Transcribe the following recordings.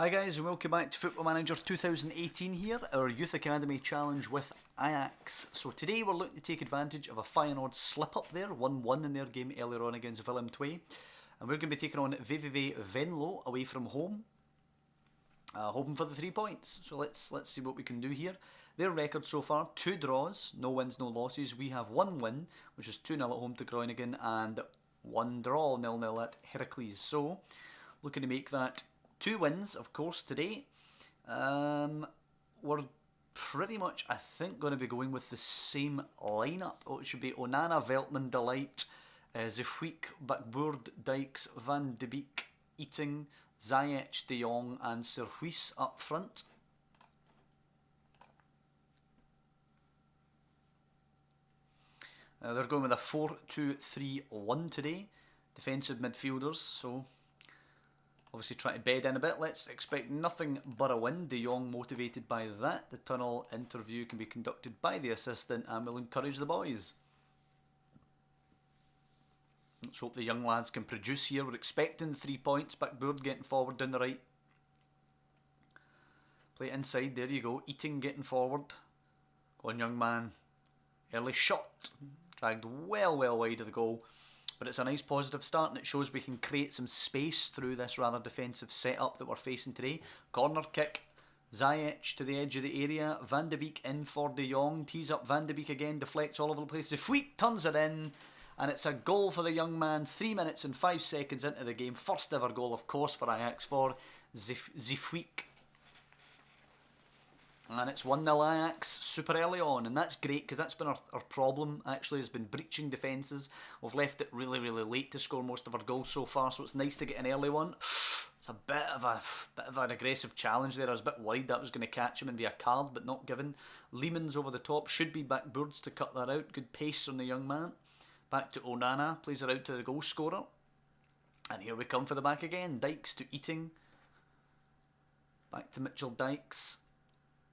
Hi guys and welcome back to Football Manager 2018 here, our Youth Academy Challenge with Ajax. So today we're looking to take advantage of a Feyenoord slip up there, 1-1 in their game earlier on against FM20. And we're going to be taking on VVV Venlo away from home, hoping for the 3 points. So let's see what we can do here. Their record so far, 2 draws, no wins, no losses. We have 1 win, which is 2-0 at home to Groningen, and 1 draw, 0-0 at Heracles. So looking to make that 2 wins, of course, today. We're pretty much, I think, going to be going with the same lineup. Oh, it should be Onana, Veltman, Delight, Zifweek, Bakboord, Dykes, Van de Beek, Eating, Ziyech, De Jong and Serhuis up front. They're going with a 4-2-3-1 today. Defensive midfielders, so obviously trying to bed in a bit. Let's expect nothing but a win. De Jong motivated by that. The tunnel interview can be conducted by the assistant and will encourage the boys. Let's hope the young lads can produce here. We're expecting the 3 points. Bakboord getting forward down the right. Play it inside. There you go. Eating getting forward. Go on, young man. Early shot. Dragged well wide of the goal. But it's a nice positive start and it shows we can create some space through this rather defensive setup that we're facing today. Corner kick. Ziyech to the edge of the area. Van de Beek in for De Jong. Tees up Van de Beek again. Deflects all over the place. Zifweek turns it in. And it's a goal for the young man. 3 minutes and 5 seconds into the game. First ever goal, of course, for Ajax for Zifweek. And it's 1-0 Ajax super early on, and that's great because that's been our problem actually, has been breaching defences. We've left it really late to score most of our goals so far, so it's nice to get an early one. It's a bit of an aggressive challenge there. I was a bit worried that was going to catch him and be a card, but not given. Lehman's over the top, should be Bakboords to cut that out. Good pace on the young man. Back to Onana, plays it out to the goal scorer. And here we come for the back again. Dykes to Eating. Back to Mitchell Dykes.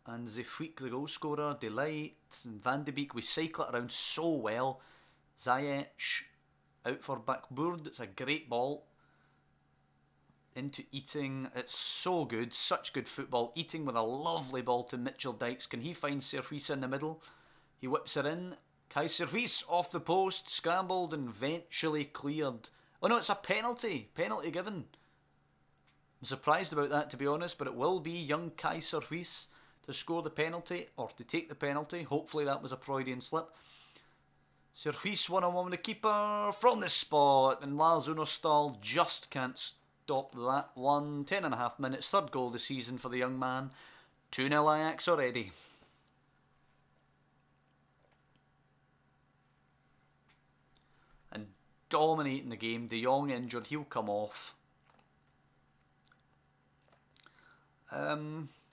And Zifweek, the goal scorer, Delight, and Van de Beek. We cycle it around so well. Ziyech out for Bakboord. It's a great ball. Into Eating. It's so good. Such good football. Eating with a lovely ball to Mitchell Dykes. Can he find Serhuis in the middle? He whips it in. Kai Serhuis off the post. Scrambled and eventually cleared. Oh no, it's a penalty. Penalty given. I'm surprised about that, to be honest, but it will be young Kai Serhuis to score the penalty, or to take the penalty. Hopefully that was a Freudian slip. Serhuis 1-on-1 with the keeper from the spot, and Lars Unerstal just can't stop that one. 10.5 minutes, third goal of the season for the young man. 2-0 Ajax already. And dominating the game. De Jong injured, he'll come off.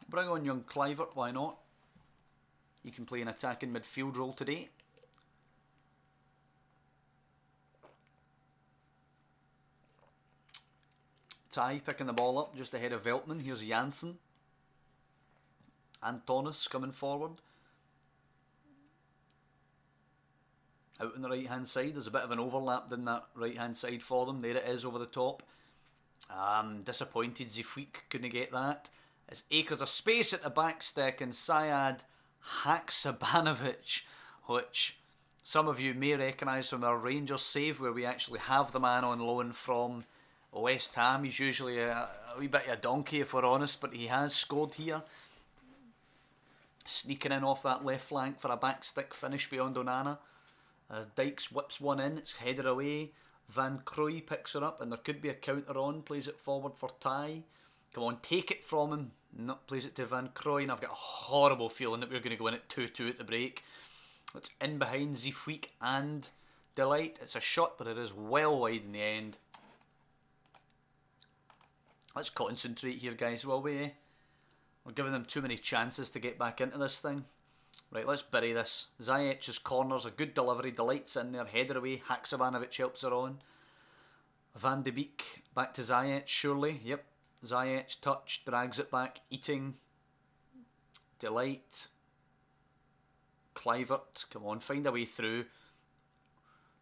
Bring on young Kluivert, why not? He can play an attacking midfield role today. Ty picking the ball up just ahead of Veltman. Here's Janssen. Antonis coming forward. Out on the right hand side. There's a bit of an overlap in that right hand side for them. There it is over the top. Disappointed Zifweek couldn't get that. It's acres of space at the back stick, and Syed Haksabanovic, which some of you may recognise from our Rangers save where we actually have the man on loan from West Ham. He's usually a wee bit of a donkey if we're honest, but he has scored here. Sneaking in off that left flank for a back stick finish beyond Onana. As Dykes whips one in, it's headed away. Van Crooij picks her up and there could be a counter on, plays it forward for Ty. Come on, take it from him. No, plays it to Van Crooij, and I've got a horrible feeling that we're going to go in at 2-2 at the break. It's in behind Zifweek and Delight. It's a shot, but it is well wide in the end. Let's concentrate here, guys, will we? We're giving them too many chances to get back into this thing. Right, let's bury this. Ziyech's corner's a good delivery. Delight's in there, header away. Haksabanovic helps her on. Van de Beek back to Ziyech, surely. Yep. Ziyech touch, drags it back. Eating. Delight. Kluivert. Come on, find a way through.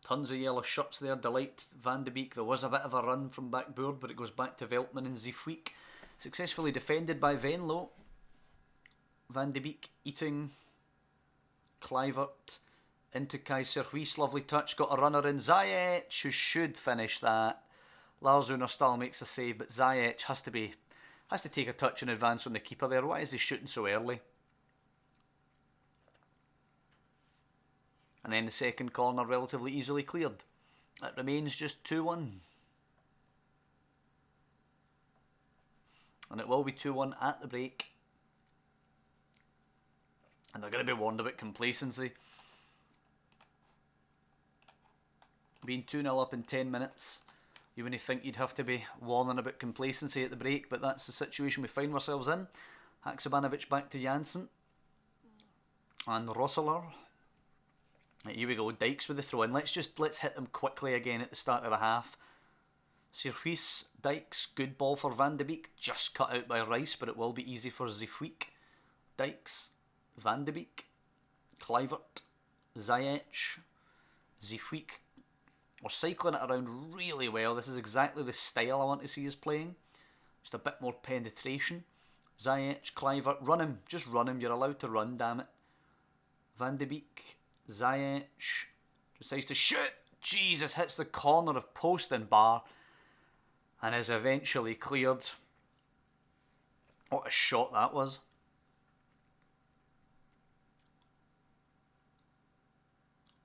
Tons of yellow shirts there. Delight, Van de Beek. There was a bit of a run from Bakboord, but it goes back to Veltman and Zifweek. Successfully defended by Venlo. Van de Beek eating. Kluivert into Kaiser Huis. Lovely touch. Got a runner in. Ziyech, who should finish that. Lars Unerstal makes a save, but Ziyech has to take a touch in advance on the keeper there. Why is he shooting so early? And then the second corner relatively easily cleared. It remains just 2-1. And it will be 2-1 at the break. And they're going to be warned about complacency. Being 2-0 up in 10 minutes. You wouldn't think you'd have to be warning about complacency at the break, but that's the situation we find ourselves in. Haksabanovic back to Janssen. And Rosseler. Right, here we go, Dykes with the throw in. Let's hit them quickly again at the start of the half. Sirhuis, Dykes, good ball for Van de Beek. Just cut out by Rice, but it will be easy for Zifweek. Dykes, Van de Beek, Kluivert, Ziyech, Zifweek. We're cycling it around really well. This is exactly the style I want to see us playing. Just a bit more penetration. Ziyech, Kluivert, run him. Just run him. You're allowed to run, damn it. Van de Beek, Ziyech decides to shoot. Jesus, hits the corner of post and bar and is eventually cleared. What a shot that was.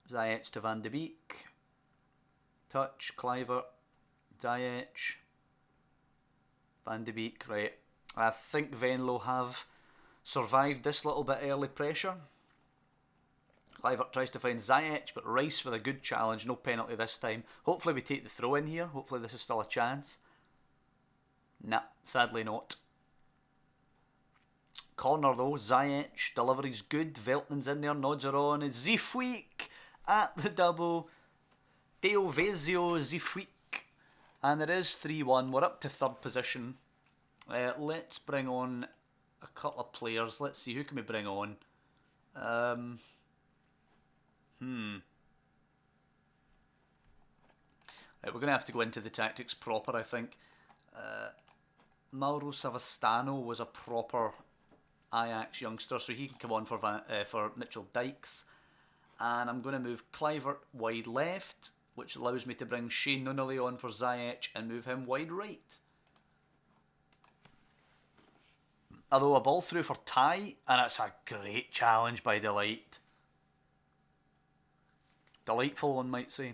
Ziyech to Van de Beek. Touch, Kluivert, Ziyech, Van de Beek. Right, I think Venlo have survived this little bit early pressure. Kluivert tries to find Ziyech, but Rice with a good challenge. No penalty this time. Hopefully we take the throw in here. Hopefully this is still a chance. Nah, sadly not. Corner though. Ziyech. Delivery's good. Veltman's in there. Nods are on. It's Zifweek at the double. Deo Vezio Zifweek. And it is 3-1. We're up to third position. Let's bring on a couple of players. Let's see, who can we bring on? Right, we're going to have to go into the tactics proper, I think. Mauro Savastano was a proper Ajax youngster, so he can come on for Mitchell Dykes. And I'm going to move Kluivert wide left, which allows me to bring Shane Nunnally on for Ziyech and move him wide right. Although a ball through for Ty, and it's a great challenge by Delight. Delightful, one might say.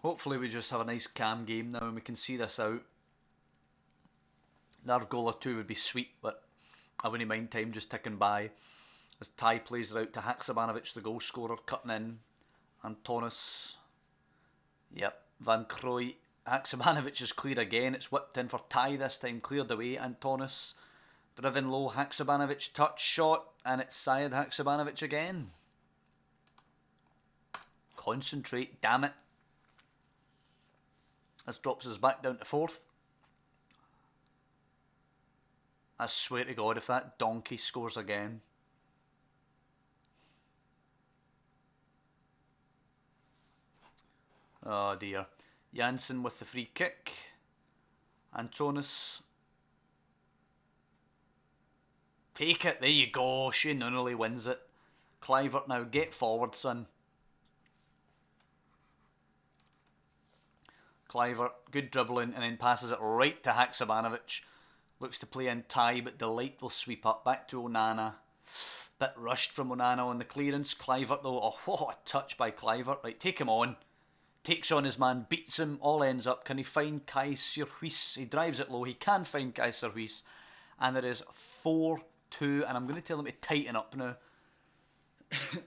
Hopefully we just have a nice calm game now and we can see this out. Another goal or two would be sweet, but I wouldn't mind time just ticking by. As Ty plays it out to Haksabanovic, the goal scorer, cutting in. Antonis. Yep, Van Krooij. Haksabanovic is clear again. It's whipped in for Ty this time, cleared away. Antonis. Driven low, Haksabanovic, touch shot, and it's Syed Haksabanovic again. Concentrate, damn it. This drops us back down to fourth. I swear to God, if that donkey scores again. Oh dear. Janssen with the free kick. Antonis. Take it, there you go. Shane Nunnally wins it. Kluivert now, get forward, son. Kluivert, good dribbling, and then passes it right to Haksabanovic. Looks to play in Ty, but Delight will sweep up. Back to Onana. Bit rushed from Onana on the clearance. Kluivert though, oh what a touch by Kluivert. Right, take him on. Takes on his man, beats him, all ends up. Can he find Kaiser Huis? He drives it low, he can find Kaiser Huis. And there is 4-2, and I'm going to tell him to tighten up now.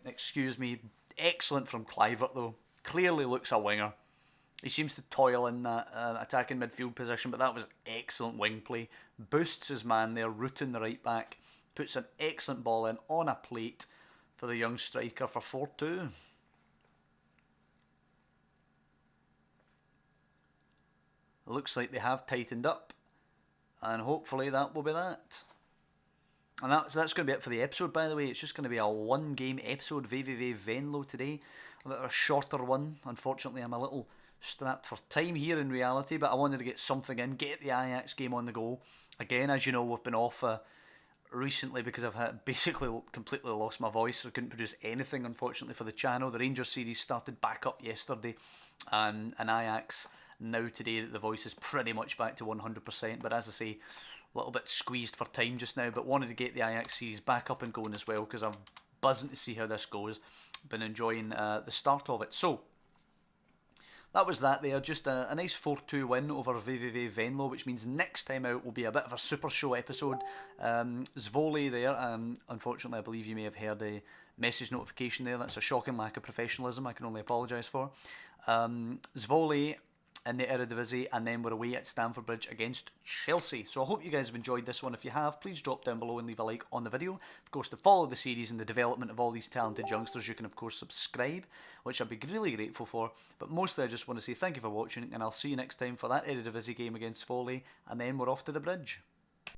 Excuse me. Excellent from Kluivert though. Clearly looks a winger. He seems to toil in that attacking midfield position, but that was excellent wing play. Boosts his man there, rooting the right back. Puts an excellent ball in on a plate for the young striker for 4-2. Looks like they have tightened up, and hopefully that will be that. And that's going to be it for the episode, by the way. It's just going to be a one-game episode, VVV Venlo today. A bit of a shorter one. Unfortunately, I'm a little strapped for time here in reality, but I wanted to get something in, get the Ajax game on the go. Again, as you know, we've been off recently because I've basically completely lost my voice, so I couldn't produce anything, unfortunately, for the channel. The Rangers series started back up yesterday, and Ajax now today that the voice is pretty much back to 100%, but as I say, a little bit squeezed for time just now, but wanted to get the Ajax series back up and going as well, because I'm buzzing to see how this goes. Been enjoying the start of it. So that was that there, just a nice 4-2 win over VVV Venlo, which means next time out will be a bit of a super show episode. Zvoli there, unfortunately I believe you may have heard a message notification there. That's a shocking lack of professionalism, I can only apologise for. Zvoli in the Eredivise, and then we're away at Stamford Bridge against Chelsea. So I hope you guys have enjoyed this one. If you have, please drop down below and leave a like on the video. Of course, to follow the series and the development of all these talented youngsters, you can of course subscribe, which I'd be really grateful for. But mostly I just want to say thank you for watching, and I'll see you next time for that Eredivise game against Foley, and then we're off to the bridge.